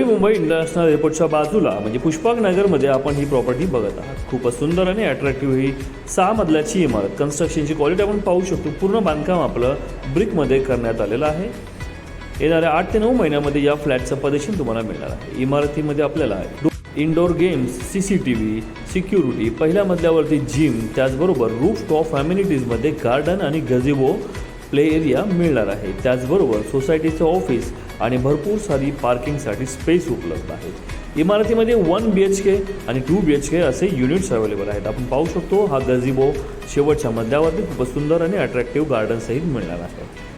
Mumbai international एअरपोर्टच्या बाजूला म्हणजे पुष्पक नगरमध्ये आपण ही प्रॉपर्टी बघत आहात। खूपच सुंदर आणि अट्रॅक्टिव्ह ही 6 मजल्याची इमारत। कन्स्ट्रक्शनची क्वालिटी आपण पाहू शकतो। पूर्ण बांधकाम आपलं ब्रिकमध्ये करण्यात आलेलं आहे। येणाऱ्या 8 ते 9 महिन्यामध्ये या फ्लॅटचं पदेशन तुम्हाला मिळणार आहे। इमारतीमध्ये आपल्याला इंडोर गेम्स, CCTV, सिक्युरिटी, पहिल्या मजल्यावरती जिम, त्याचबरोबर रूफटॉप अम्युनिटीजमध्ये गार्डन आणि गझेबो प्ले एरिया मिळणार आहे। त्याचबरोबर सोसायटीचं ऑफिस आणि भरपूर सारी पार्किंगसाठी स्पेस उपलब्ध आहे। इमारतीमध्ये 1 BHK आणि 2 BHK असे युनिट्स अवेलेबल आहेत। आपण पाहू शकतो हा गझेबो शेवटच्या मजल्यावरती खूप सुंदर आणि अट्रॅक्टिव्ह गार्डनसहित मिळणार आहे।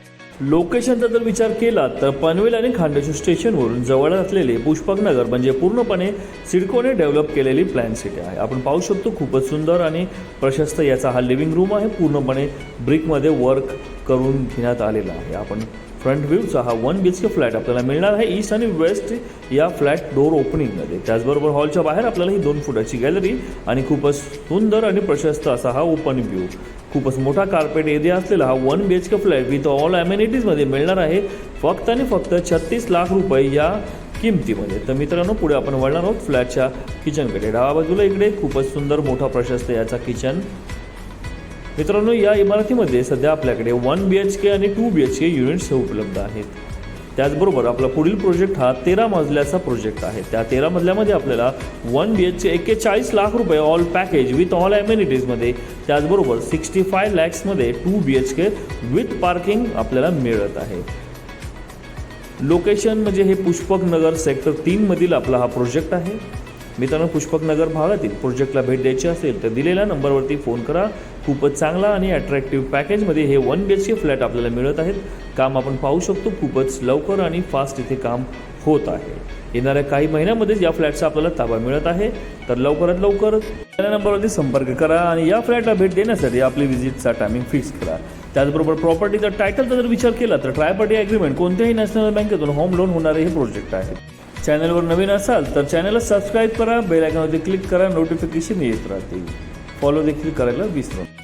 लोकेशनचा जर विचार केला तर पनवेल आणि खांडेश्वर स्टेशनवरून जवळ असलेले पुष्पक नगर म्हणजे पूर्णपणे सिडकोने डेव्हलप केलेली प्लॅन सिटी आहे। आपण पाहू शकतो खूपच सुंदर आणि प्रशस्त याचा हा लिव्हिंग रूम आहे। पूर्णपणे ब्रिकमध्ये वर्क करून घेण्यात आलेला आहे। आपण फ्रंट व्ह्यूचा हा 1 BHK फ्लॅट आपल्याला मिळणार आहे ईस्ट आणि वेस्ट या फ्लॅट डोर ओपनिंगमध्ये। त्याचबरोबर हॉलच्या बाहेर आपल्याला ही 2 फुटाची गॅलरी आणि खूपच सुंदर आणि प्रशस्त असा हा ओपन व्ह्यू, खूपच मोठा कार्पेट एरिया असलेला हा 1 BHK फ्लॅट विथ ऑल अमेनिटीजमध्ये मिळणार आहे फक्त आणि फक्त 36 लाख रुपये या किमतीमध्ये। तर मित्रांनो, पुढे आपण वळणार आहोत फ्लॅटच्या किचनकडे। डाव्या बाजूला इकडे खूपच सुंदर मोठा प्रशस्त याचा किचन। मित्रांनो, या इमारतीमध्ये सध्या आपल्याकडे 1 BHK आणि 2 BHK युनिट्स उपलब्ध आहेत। त्याचबरोबर आपला पुढील प्रोजेक्ट हा 13 मजल्याचा प्रोजेक्ट आहे। त्या 13 मजल्यामध्ये आपल्याला 1 BHK 41 लाख रुपये ऑल पॅकेज विथ ऑल अमेनिटीजमध्ये, त्याचबरोबर 65 लॅक्समध्ये 2 BHK विथ पार्किंग आपल्याला मिळत आहे। लोकेशन म्हणजे हे पुष्पक नगर सेक्टर 3 मधील आपला हा प्रोजेक्ट आहे। मित्रांनो, पुष्पक नगर भागातील प्रोजेक्टला भेट द्यायची असेल तर दिलेल्या नंबरवरती फोन करा। खूपच चांगला आणि अट्रॅक्टिव्ह पॅकेजमध्ये हे 1 BHK फ्लॅट आपल्याला मिळत आहेत। काम आपण पाहू शकतो खूपच लवकर आणि फास्ट इथे काम होत आहे। येणाऱ्या काही महिन्यामध्येच या फ्लॅटचा आपल्याला ताबा मिळत आहे। तर लवकरात लवकर त्या नंबरवरती संपर्क करा आणि या फ्लॅटला भेट देण्यासाठी आपली व्हिजिटचा टायमिंग फिक्स करा। त्याचबरोबर प्रॉपर्टीचा टायटलचा जर विचार केला तर ट्रायपार्टी ॲग्रीमेंट कोणत्याही नॅशनल बँकेतून होम लोन होणारे हे प्रोजेक्ट आहे। चॅनलवर नवीन असाल तर चॅनलला सबस्क्राईब करा, बेल आयकॉनवरती क्लिक करा, नोटिफिकेशन येत राहतील। फॉलो देखील करायला विसरू नका।